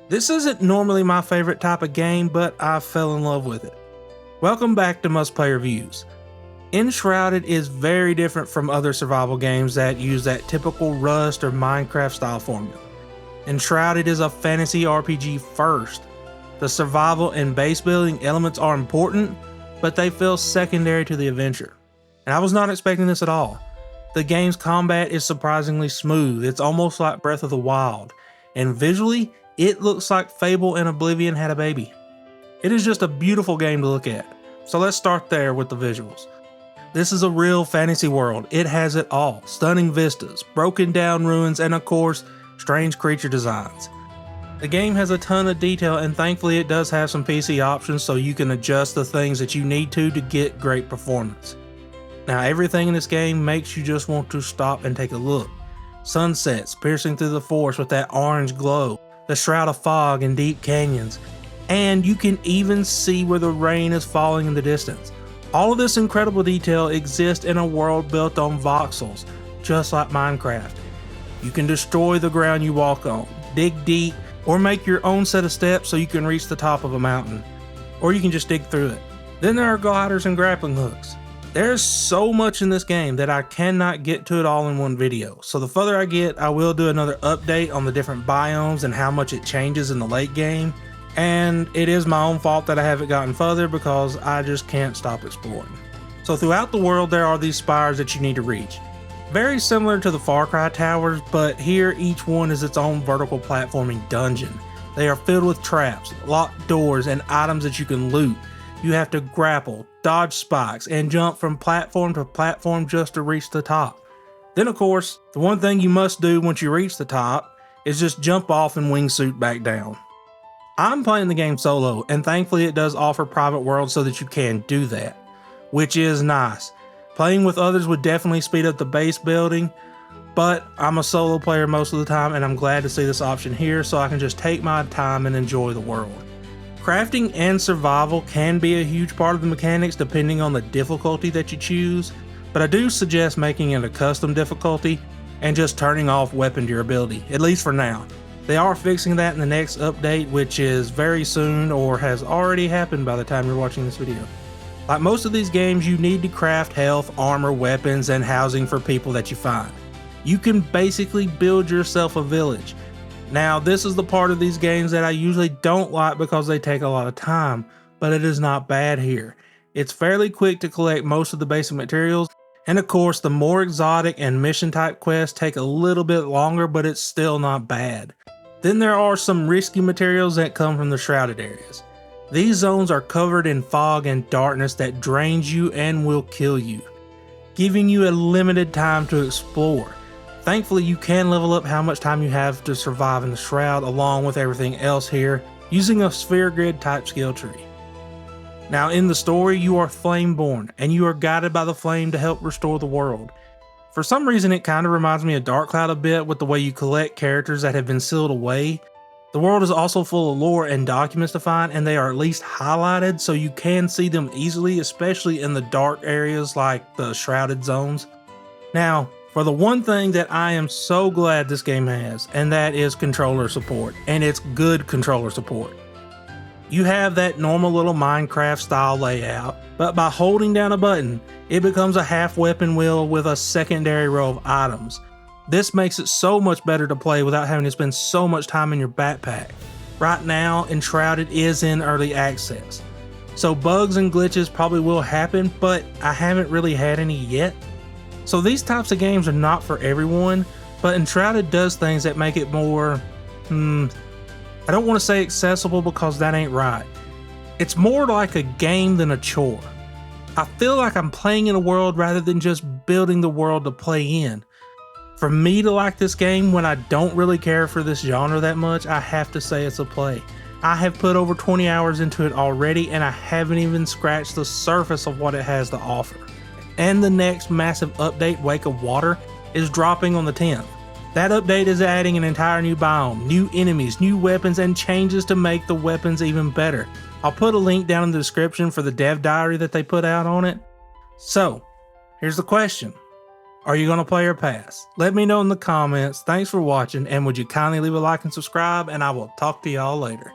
This isn't normally my favorite type of game, but I fell in love with it. Welcome back to Must Play Reviews. Enshrouded is very different from other survival games that use that typical Rust or Minecraft style formula. Enshrouded is a fantasy RPG first. The survival and base building elements are important, but they feel secondary to the adventure. And I was not expecting this at all. The game's combat is surprisingly smooth. It's almost like Breath of the Wild. And visually, it looks like Fable and Oblivion had a baby. It is just a beautiful game to look at. So let's start there with the visuals. This is a real fantasy world. It has it all. Stunning vistas, broken down ruins, and of course, strange creature designs. The game has a ton of detail, and thankfully it does have some PC options so you can adjust the things that you need to get great performance. Now everything in this game makes you just want to stop and take a look. Sunsets piercing through the forest with that orange glow, the shroud of fog in deep canyons, and you can even see where the rain is falling in the distance. All of this incredible detail exists in a world built on voxels, just like Minecraft. You can destroy the ground you walk on, dig deep, or make your own set of steps so you can reach the top of a mountain. Or you can just dig through it. Then there are gliders and grappling hooks. There's so much in this game that I cannot get to it all in one video. So the further I get, I will do another update on the different biomes and how much it changes in the late game. And it is my own fault that I haven't gotten further because I just can't stop exploring. So throughout the world there are these spires that you need to reach. Very similar to the Far Cry towers, but here each one is its own vertical platforming dungeon. They are filled with traps, locked doors, and items that you can loot. You have to grapple, dodge spikes, and jump from platform to platform just to reach the top. Then of course, the one thing you must do once you reach the top is just jump off and wingsuit back down. I'm playing the game solo, and thankfully it does offer private worlds so that you can do that, which is nice. Playing with others would definitely speed up the base building, but I'm a solo player most of the time and I'm glad to see this option here so I can just take my time and enjoy the world. Crafting and survival can be a huge part of the mechanics depending on the difficulty that you choose, but I do suggest making it a custom difficulty and just turning off weapon durability, at least for now. They are fixing that in the next update, which is very soon or has already happened by the time you're watching this video. Like most of these games, you need to craft health, armor, weapons, and housing for people that you find. You can basically build yourself a village. Now, this is the part of these games that I usually don't like because they take a lot of time, but it is not bad here. It's fairly quick to collect most of the basic materials, and of course, the more exotic and mission type quests take a little bit longer, but it's still not bad. Then there are some risky materials that come from the shrouded areas. These zones are covered in fog and darkness that drains you and will kill you, giving you a limited time to explore. Thankfully, you can level up how much time you have to survive in the shroud along with everything else here using a sphere grid type skill tree. Now in the story, you are Flameborn and you are guided by the flame to help restore the world. For some reason, it kind of reminds me of Dark Cloud a bit with the way you collect characters that have been sealed away. The world is also full of lore and documents to find, and they are at least highlighted so you can see them easily, especially in the dark areas like the shrouded zones. Now, for the one thing that I am so glad this game has, and that is controller support, and it's good controller support. You have that normal little Minecraft style layout, but by holding down a button, it becomes a half weapon wheel with a secondary row of items. This makes it so much better to play without having to spend so much time in your backpack. Right now, Enshrouded is in early access, so bugs and glitches probably will happen, but I haven't really had any yet. So these types of games are not for everyone, but Enshrouded does things that make it more, I don't want to say accessible because that ain't right. It's more like a game than a chore. I feel like I'm playing in a world rather than just building the world to play in. For me to like this game when I don't really care for this genre that much, I have to say it's a play. I have put over 20 hours into it already and I haven't even scratched the surface of what it has to offer. And the next massive update, Wake of Water, is dropping on the 10th. That update is adding an entire new biome, new enemies, new weapons, and changes to make the weapons even better. I'll put a link down in the description for the dev diary that they put out on it. So, here's the question. Are you going to play or pass? Let me know in the comments. Thanks for watching, and would you kindly leave a like and subscribe, and I will talk to y'all later.